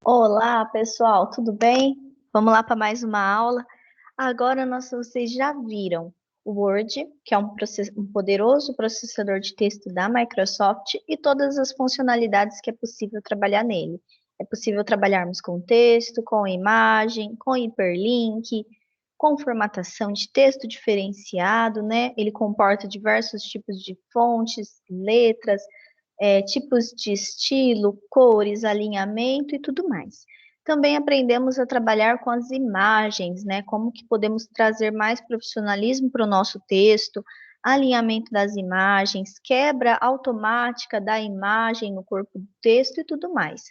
Olá, pessoal, tudo bem? Vamos lá para mais uma aula. Agora vocês já viram o Word, que é um poderoso processador de texto da Microsoft e todas as funcionalidades que é possível trabalhar nele. É possível trabalharmos com texto, com imagem, com hiperlink, com formatação de texto diferenciado, né? Ele comporta diversos tipos de fontes, letras, tipos de estilo, cores, alinhamento e tudo mais. Também aprendemos a trabalhar com as imagens, né? Como que podemos trazer mais profissionalismo para o nosso texto, alinhamento das imagens, quebra automática da imagem no corpo do texto e tudo mais.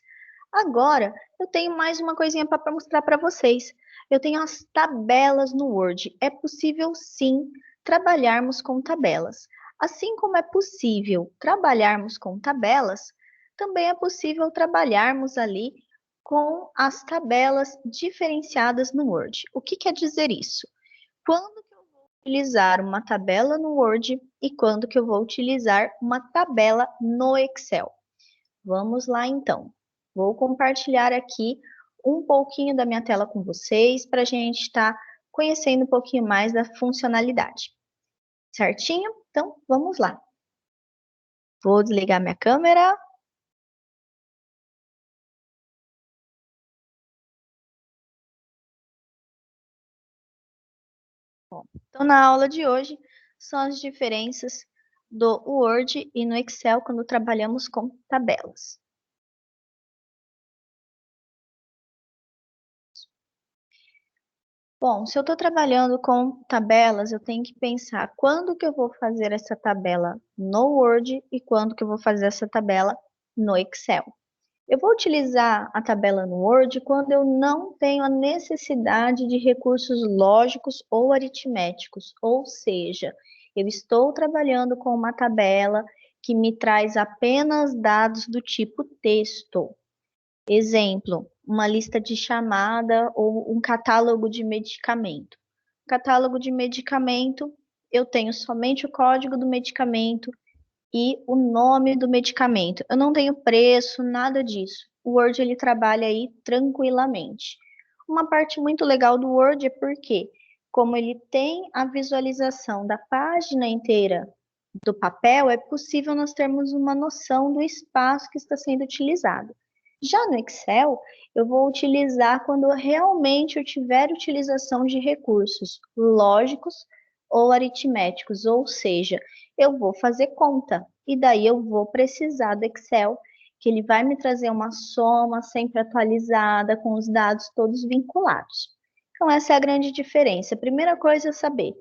Agora, eu tenho mais uma coisinha para mostrar para vocês. Eu tenho as tabelas no Word. É possível, sim, trabalharmos com tabelas. Assim como é possível trabalharmos com tabelas, também é possível trabalharmos ali com as tabelas diferenciadas no Word. O que quer dizer isso? Quando que eu vou utilizar uma tabela no Word e quando que eu vou utilizar uma tabela no Excel? Vamos lá então. Vou compartilhar aqui um pouquinho da minha tela com vocês para a gente estar conhecendo um pouquinho mais da funcionalidade. Certinho? Então, vamos lá. Vou desligar minha câmera. Então, na aula de hoje, são as diferenças do Word e no Excel quando trabalhamos com tabelas. Bom, se eu estou trabalhando com tabelas, eu tenho que pensar quando que eu vou fazer essa tabela no Word e quando que eu vou fazer essa tabela no Excel. Eu vou utilizar a tabela no Word quando eu não tenho a necessidade de recursos lógicos ou aritméticos, ou seja, eu estou trabalhando com uma tabela que me traz apenas dados do tipo texto. Exemplo, uma lista de chamada ou um catálogo de medicamento. Catálogo de medicamento, eu tenho somente o código do medicamento e o nome do medicamento. Eu não tenho preço, nada disso. O Word ele trabalha aí tranquilamente. Uma parte muito legal do Word é porque, como ele tem a visualização da página inteira do papel, é possível nós termos uma noção do espaço que está sendo utilizado. Já no Excel, eu vou utilizar quando realmente eu tiver utilização de recursos lógicos ou aritméticos, ou seja, eu vou fazer conta e daí eu vou precisar do Excel, que ele vai me trazer uma soma sempre atualizada, com os dados todos vinculados. Então, essa é a grande diferença. A primeira coisa é saber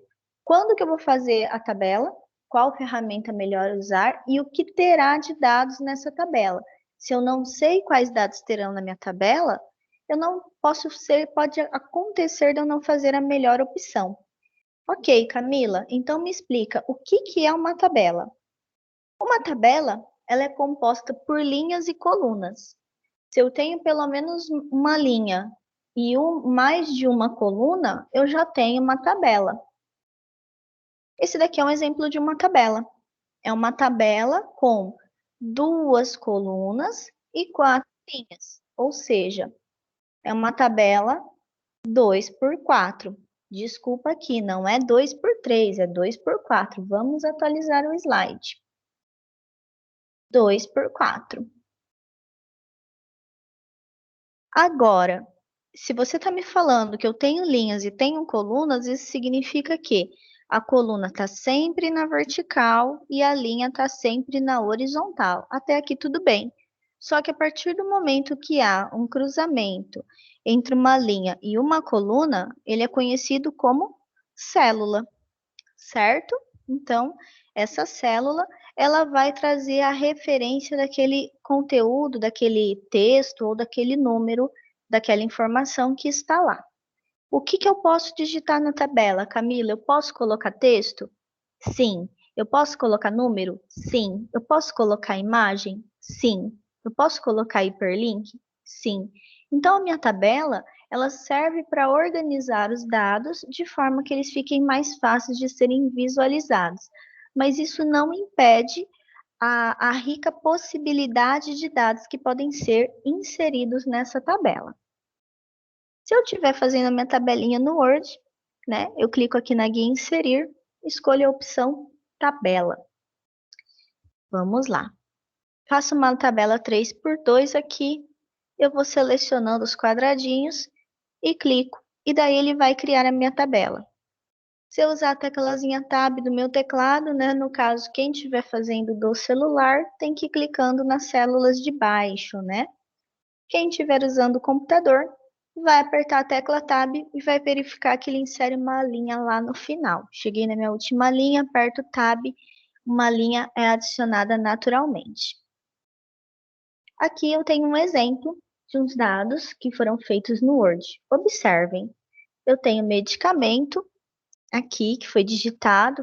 quando que eu vou fazer a tabela, qual ferramenta melhor usar e o que terá de dados nessa tabela. Se eu não sei quais dados terão na minha tabela, eu não posso ser, pode acontecer de eu não fazer a melhor opção. Ok, Camila, então me explica o que é uma tabela? Uma tabela, ela é composta por linhas e colunas. Se eu tenho pelo menos uma linha e mais de uma coluna, eu já tenho uma tabela. Esse daqui é um exemplo de uma tabela. É uma tabela com duas colunas e quatro linhas, ou seja, é uma tabela 2 por 4. Desculpa aqui, não é 2 por 3, é 2 por 4. Vamos atualizar o slide. 2 por 4. Agora, se você está me falando que eu tenho linhas e tenho colunas, isso significa que a coluna está sempre na vertical e a linha está sempre na horizontal. Até aqui tudo bem. Só que a partir do momento que há um cruzamento entre uma linha e uma coluna, ele é conhecido como célula, certo? Então, essa célula, ela vai trazer a referência daquele conteúdo, daquele texto ou daquele número, daquela informação que está lá. O que eu posso digitar na tabela, Camila? Eu posso colocar texto? Sim. Eu posso colocar número? Sim. Eu posso colocar imagem? Sim. Eu posso colocar hiperlink? Sim. Então, a minha tabela, ela serve para organizar os dados de forma que eles fiquem mais fáceis de serem visualizados. Mas isso não impede a rica possibilidade de dados que podem ser inseridos nessa tabela. Se eu estiver fazendo a minha tabelinha no Word, né, eu clico aqui na guia Inserir, escolho a opção Tabela. Vamos lá. Faço uma tabela 3x2 aqui, eu vou selecionando os quadradinhos e clico, e daí ele vai criar a minha tabela. Se eu usar a teclazinha Tab do meu teclado, né, no caso, quem estiver fazendo do celular, tem que ir clicando nas células de baixo, né? Quem estiver usando o computador, vai apertar a tecla Tab e vai verificar que ele insere uma linha lá no final. Cheguei na minha última linha, aperto Tab, uma linha é adicionada naturalmente. Aqui eu tenho um exemplo de uns dados que foram feitos no Word. Observem, eu tenho medicamento aqui que foi digitado,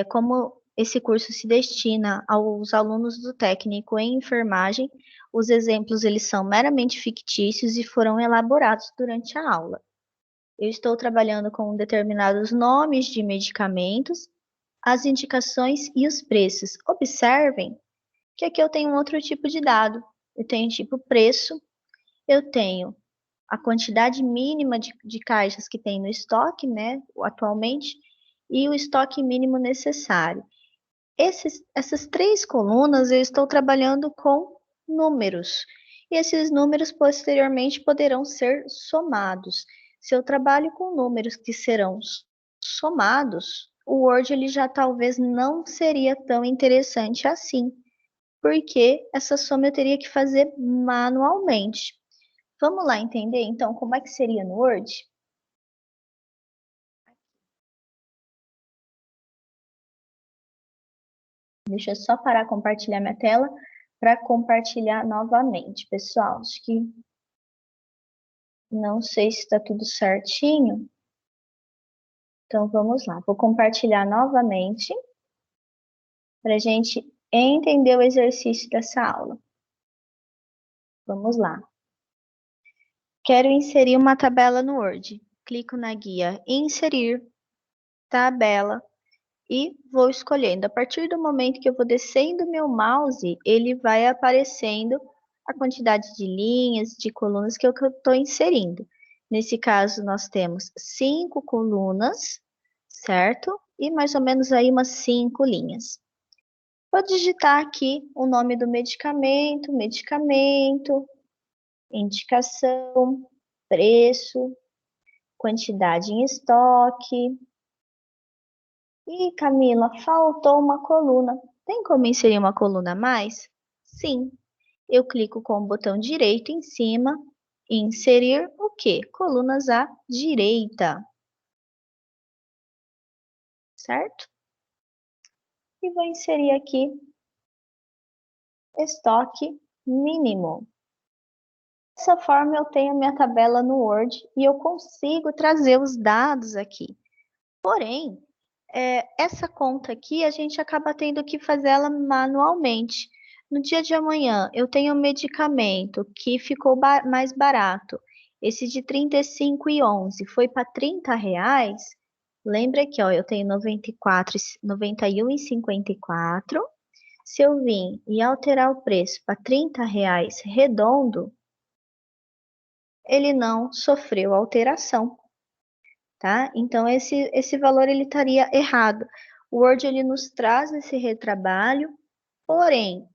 como esse curso se destina aos alunos do técnico em enfermagem, os exemplos eles são meramente fictícios e foram elaborados durante a aula. Eu estou trabalhando com determinados nomes de medicamentos, as indicações e os preços. Observem que aqui eu tenho um outro tipo de dado. Eu tenho tipo preço, eu tenho a quantidade mínima de caixas que tem no estoque, né, atualmente, e o estoque mínimo necessário. Essas três colunas eu estou trabalhando com números, e esses números posteriormente poderão ser somados. Se eu trabalho com números que serão somados, o Word ele já talvez não seria tão interessante assim, porque essa soma eu teria que fazer manualmente. Vamos lá entender, então, como é que seria no Word? Deixa eu só parar compartilhar minha tela para compartilhar novamente, pessoal. Acho que não sei se está tudo certinho. Então, vamos lá. Vou compartilhar novamente para a gente entender o exercício dessa aula. Vamos lá. Quero inserir uma tabela no Word. Clico na guia Inserir, Tabela, e vou escolhendo. A partir do momento que eu vou descendo meu mouse, ele vai aparecendo a quantidade de linhas, de colunas que eu estou inserindo. Nesse caso, nós temos 5 colunas, certo? E mais ou menos aí umas 5 linhas. Vou digitar aqui o nome do medicamento, indicação, preço, quantidade em estoque. Ih, Camila, faltou uma coluna. Tem como inserir uma coluna a mais? Sim. Eu clico com o botão direito em cima e inserir o quê? Colunas à direita. Certo? E vou inserir aqui estoque mínimo. Dessa forma eu tenho a minha tabela no Word e eu consigo trazer os dados aqui. Porém, essa conta aqui a gente acaba tendo que fazer ela manualmente. No dia de amanhã, eu tenho um medicamento que ficou mais barato. Esse de 35,11 foi para R$ 30. Lembra que ó, eu tenho 94, 91,54. Se eu vim e alterar o preço para R$ 30 redondo, ele não sofreu alteração. Tá? Então, esse valor ele estaria errado. O Word ele nos traz esse retrabalho, porém,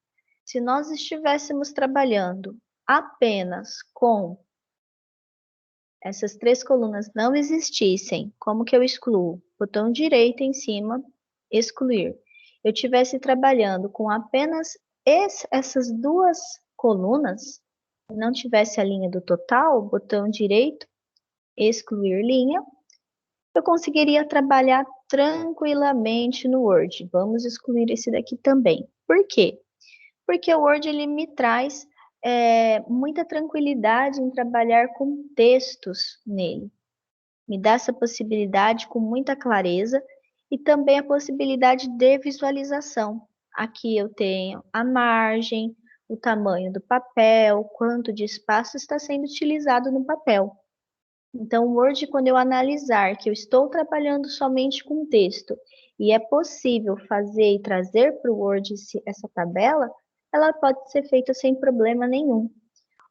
se nós estivéssemos trabalhando apenas com essas três colunas não existissem, como que eu excluo? Botão direito em cima, excluir. Eu estivesse trabalhando com apenas essas duas colunas, não tivesse a linha do total, botão direito, excluir linha, eu conseguiria trabalhar tranquilamente no Word. Vamos excluir esse daqui também. Por quê? Porque o Word ele me traz muita tranquilidade em trabalhar com textos nele. Me dá essa possibilidade com muita clareza e também a possibilidade de visualização. Aqui eu tenho a margem, o tamanho do papel, quanto de espaço está sendo utilizado no papel. Então, o Word, quando eu analisar que eu estou trabalhando somente com texto e é possível fazer e trazer para o Word essa tabela, ela pode ser feita sem problema nenhum.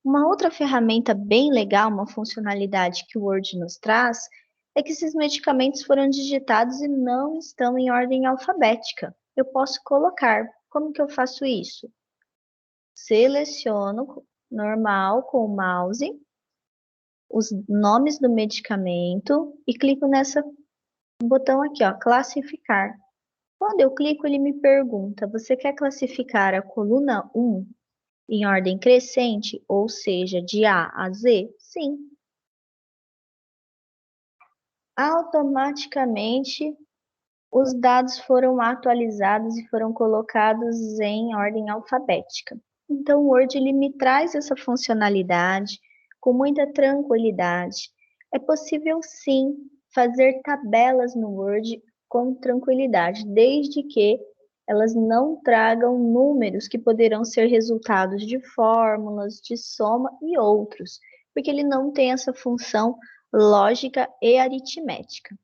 Uma outra ferramenta bem legal, uma funcionalidade que o Word nos traz, é que esses medicamentos foram digitados e não estão em ordem alfabética. Eu posso colocar. Como que eu faço isso? Seleciono normal com o mouse os nomes do medicamento e clico nesse botão aqui, ó, classificar. Quando eu clico, ele me pergunta: você quer classificar a coluna 1 em ordem crescente, ou seja, de A a Z? Sim. Automaticamente, os dados foram atualizados e foram colocados em ordem alfabética. Então, o Word ele me traz essa funcionalidade com muita tranquilidade. É possível, sim, fazer tabelas no Word com tranquilidade, desde que elas não tragam números que poderão ser resultados de fórmulas, de soma e outros, porque ele não tem essa função lógica e aritmética.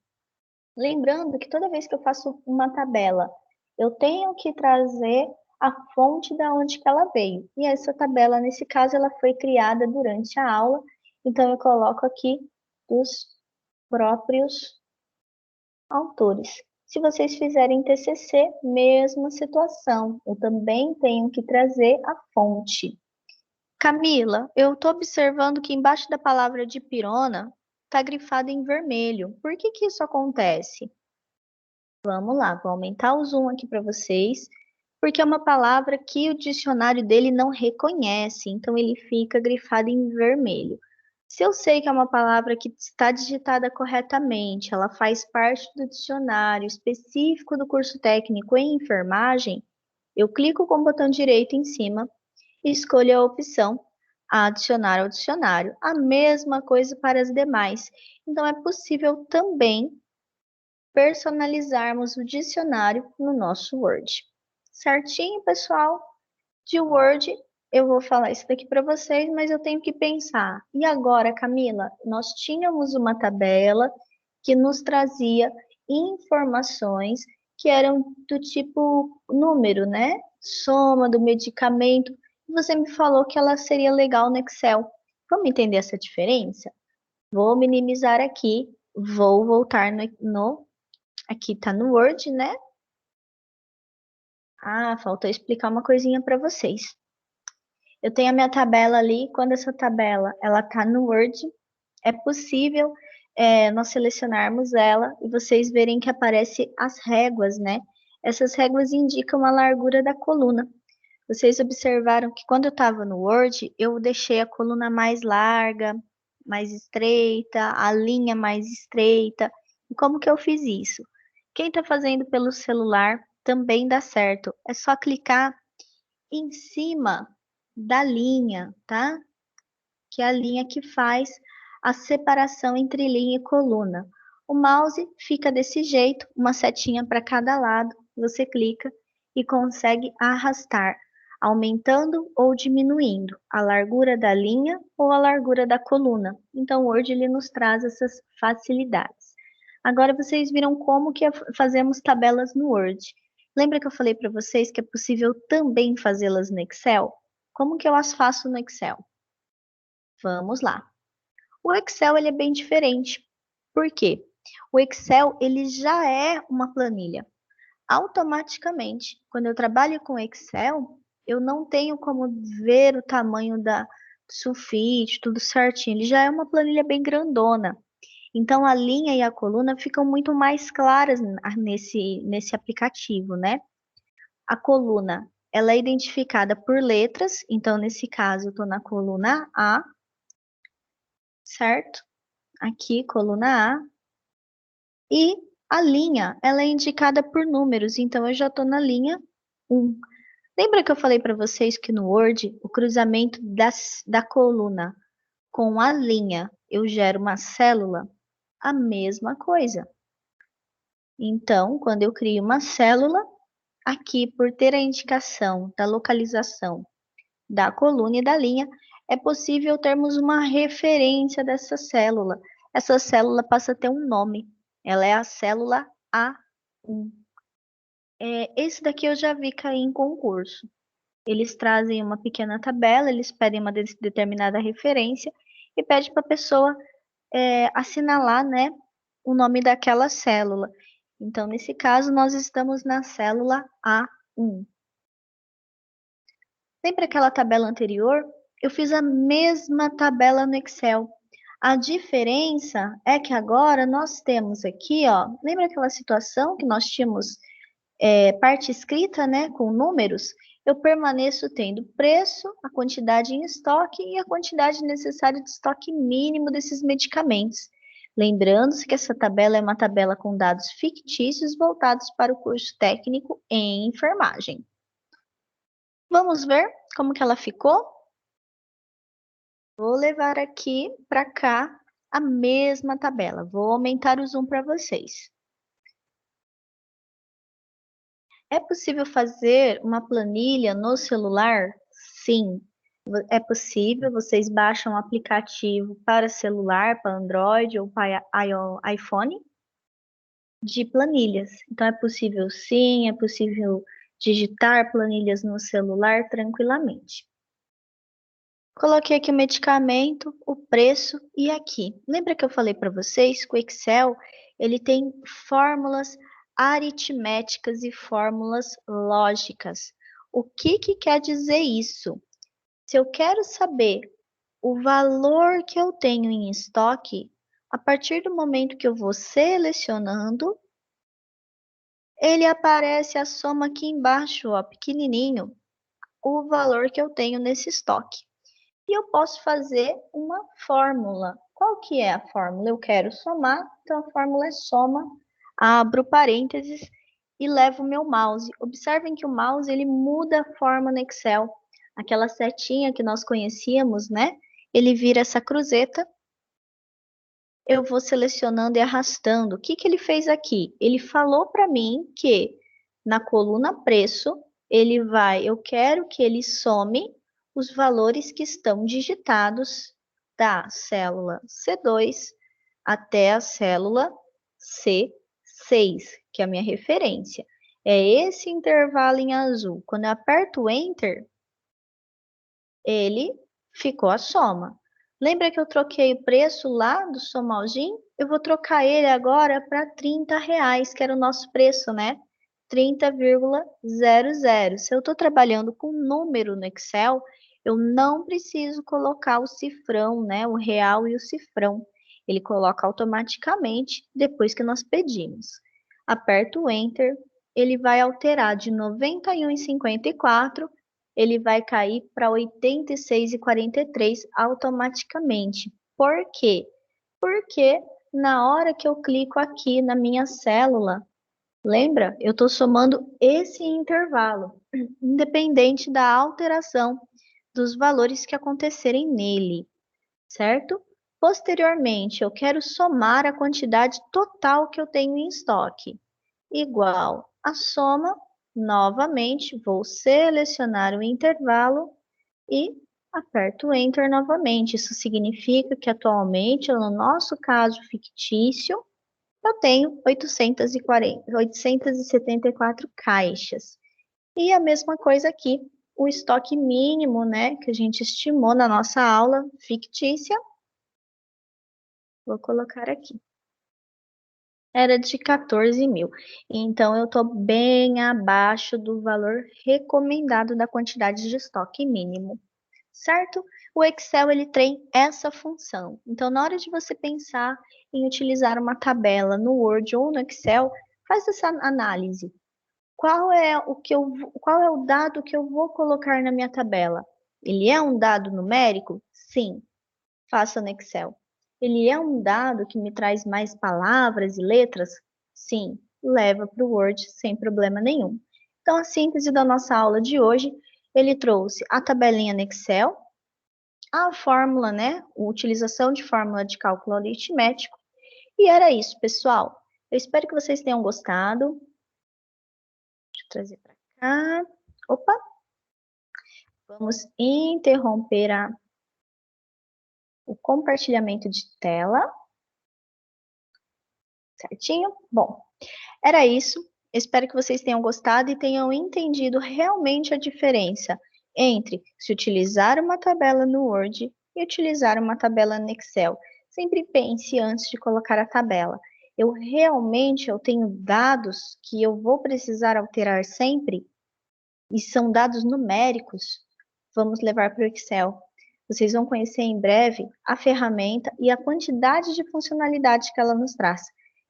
Lembrando que toda vez que eu faço uma tabela, eu tenho que trazer a fonte da onde que ela veio. E essa tabela, nesse caso, ela foi criada durante a aula, então eu coloco aqui dos próprios autores. Se vocês fizerem TCC, mesma situação, eu também tenho que trazer a fonte. Camila, eu estou observando que embaixo da palavra dipirona está grifado em vermelho. Por que que isso acontece? Vamos lá, vou aumentar o zoom aqui para vocês, porque é uma palavra que o dicionário dele não reconhece, então ele fica grifado em vermelho. Se eu sei que é uma palavra que está digitada corretamente, ela faz parte do dicionário específico do curso técnico em enfermagem, eu clico com o botão direito em cima e escolho a opção adicionar ao dicionário. A mesma coisa para as demais. Então é possível também personalizarmos o dicionário no nosso Word. Certinho, pessoal? De Word, eu vou falar isso daqui para vocês, mas eu tenho que pensar. E agora, Camila, nós tínhamos uma tabela que nos trazia informações que eram do tipo número, né? Soma do medicamento. E você me falou que ela seria legal no Excel. Vamos entender essa diferença? Vou minimizar aqui, vou voltar no aqui tá no Word, né? Ah, faltou explicar uma coisinha para vocês. Eu tenho a minha tabela ali. Quando essa tabela ela tá no Word, é possível nós selecionarmos ela e vocês verem que aparece as réguas, né? Essas réguas indicam a largura da coluna. Vocês observaram que quando eu estava no Word, eu deixei a coluna mais larga, mais estreita, a linha mais estreita. E como que eu fiz isso? Quem está fazendo pelo celular também dá certo. É só clicar em cima da linha, tá? Que é a linha que faz a separação entre linha e coluna. O mouse fica desse jeito, uma setinha para cada lado. Você clica e consegue arrastar, aumentando ou diminuindo a largura da linha ou a largura da coluna. Então, o Word ele nos traz essas facilidades. Agora vocês viram como que fazemos tabelas no Word. Lembra que eu falei para vocês que é possível também fazê-las no Excel? Como que eu as faço no Excel? Vamos lá. O Excel ele é bem diferente. Por quê? O Excel ele já é uma planilha. Automaticamente, quando eu trabalho com Excel, eu não tenho como ver o tamanho da sulfite, tudo certinho. Ele já é uma planilha bem grandona. Então a linha e a coluna ficam muito mais claras nesse aplicativo, né? A coluna, ela é identificada por letras, então nesse caso eu estou na coluna A, certo? Aqui, coluna A. E a linha, ela é indicada por números, então eu já estou na linha 1. Lembra que eu falei para vocês que no Word, o cruzamento da coluna com a linha, eu gero uma célula? A mesma coisa. Então, quando eu crio uma célula, aqui, por ter a indicação da localização da coluna e da linha, é possível termos uma referência dessa célula. Essa célula passa a ter um nome. Ela é a célula A1. Esse daqui eu já vi cair em concurso. Eles trazem uma pequena tabela, eles pedem uma determinada referência e pede para a pessoa assinalar, né, o nome daquela célula. Então, nesse caso, nós estamos na célula A1. Lembra aquela tabela anterior? Eu fiz a mesma tabela no Excel. A diferença é que agora nós temos aqui, ó, lembra aquela situação que nós tínhamos parte escrita, né, com números? Eu permaneço tendo preço, a quantidade em estoque e a quantidade necessária de estoque mínimo desses medicamentos. Lembrando-se que essa tabela é uma tabela com dados fictícios voltados para o curso técnico em enfermagem. Vamos ver como que ela ficou? Vou levar aqui para cá a mesma tabela. Vou aumentar o zoom para vocês. É possível fazer uma planilha no celular? Sim, é possível. Vocês baixam um aplicativo para celular, para Android ou para iPhone de planilhas. Então é possível sim, é possível digitar planilhas no celular tranquilamente. Coloquei aqui o medicamento, o preço e aqui. Lembra que eu falei para vocês que o Excel ele tem fórmulas aritméticas e fórmulas lógicas. O que que quer dizer isso? Se eu quero saber o valor que eu tenho em estoque, a partir do momento que eu vou selecionando, ele aparece a soma aqui embaixo, ó, pequenininho, o valor que eu tenho nesse estoque. E eu posso fazer uma fórmula. Qual que é a fórmula? Eu quero somar, então a fórmula é soma, abro parênteses e levo o meu mouse. Observem que o mouse ele muda a forma no Excel. Aquela setinha que nós conhecíamos, né? Ele vira essa cruzeta. Eu vou selecionando e arrastando. O que que ele fez aqui? Ele falou para mim que na coluna preço, eu quero que ele some os valores que estão digitados da célula C2 até a célula C6, que é a minha referência. É esse intervalo em azul. Quando eu aperto Enter, ele ficou a soma. Lembra que eu troquei o preço lá do Somalgin? Eu vou trocar ele agora para R$ 30, que era o nosso preço, né? 30,00. Se eu estou trabalhando com número no Excel, eu não preciso colocar o cifrão, né? O real e o cifrão. Ele coloca automaticamente depois que nós pedimos. Aperto o Enter, ele vai alterar de 91,54, ele vai cair para 86,43 automaticamente. Por quê? Porque na hora que eu clico aqui na minha célula, lembra? Eu estou somando esse intervalo, independente da alteração dos valores que acontecerem nele, certo? Posteriormente, eu quero somar a quantidade total que eu tenho em estoque, igual a soma. Novamente, vou selecionar o intervalo e aperto Enter novamente. Isso significa que atualmente, no nosso caso fictício, eu tenho 874 caixas. E a mesma coisa aqui, o estoque mínimo, né, que a gente estimou na nossa aula fictícia, vou colocar aqui. Era de 14 mil. Então, eu estou bem abaixo do valor recomendado da quantidade de estoque mínimo, certo? O Excel ele tem essa função. Então, na hora de você pensar em utilizar uma tabela no Word ou no Excel, faz essa análise. Qual é o dado que eu vou colocar na minha tabela? Ele é um dado numérico? Sim, faça no Excel. Ele é um dado que me traz mais palavras e letras? Sim, leva para o Word sem problema nenhum. Então, a síntese da nossa aula de hoje, ele trouxe a tabelinha no Excel, a fórmula, né? A utilização de fórmula de cálculo aritmético. E era isso, pessoal. Eu espero que vocês tenham gostado. Deixa eu trazer para cá. Opa! Vamos interromper o compartilhamento de tela. Certinho? Bom, era isso. Espero que vocês tenham gostado e tenham entendido realmente a diferença entre se utilizar uma tabela no Word e utilizar uma tabela no Excel. Sempre pense antes de colocar a tabela. Eu tenho dados que eu vou precisar alterar sempre e são dados numéricos. Vamos levar para o Excel. Vocês vão conhecer em breve a ferramenta e a quantidade de funcionalidades que ela nos traz.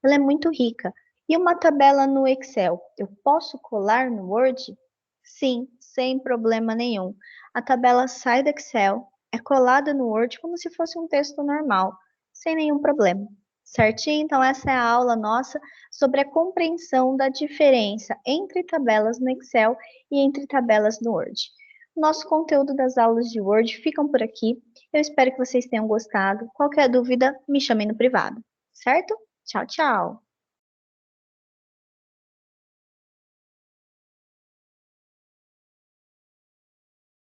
Ela é muito rica. E uma tabela no Excel, eu posso colar no Word? Sim, sem problema nenhum. A tabela sai do Excel, é colada no Word como se fosse um texto normal, sem nenhum problema. Certinho? Então, essa é a aula nossa sobre a compreensão da diferença entre tabelas no Excel e entre tabelas no Word. Nosso conteúdo das aulas de Word ficam por aqui. Eu espero que vocês tenham gostado. Qualquer dúvida, me chamem no privado, certo? Tchau, tchau!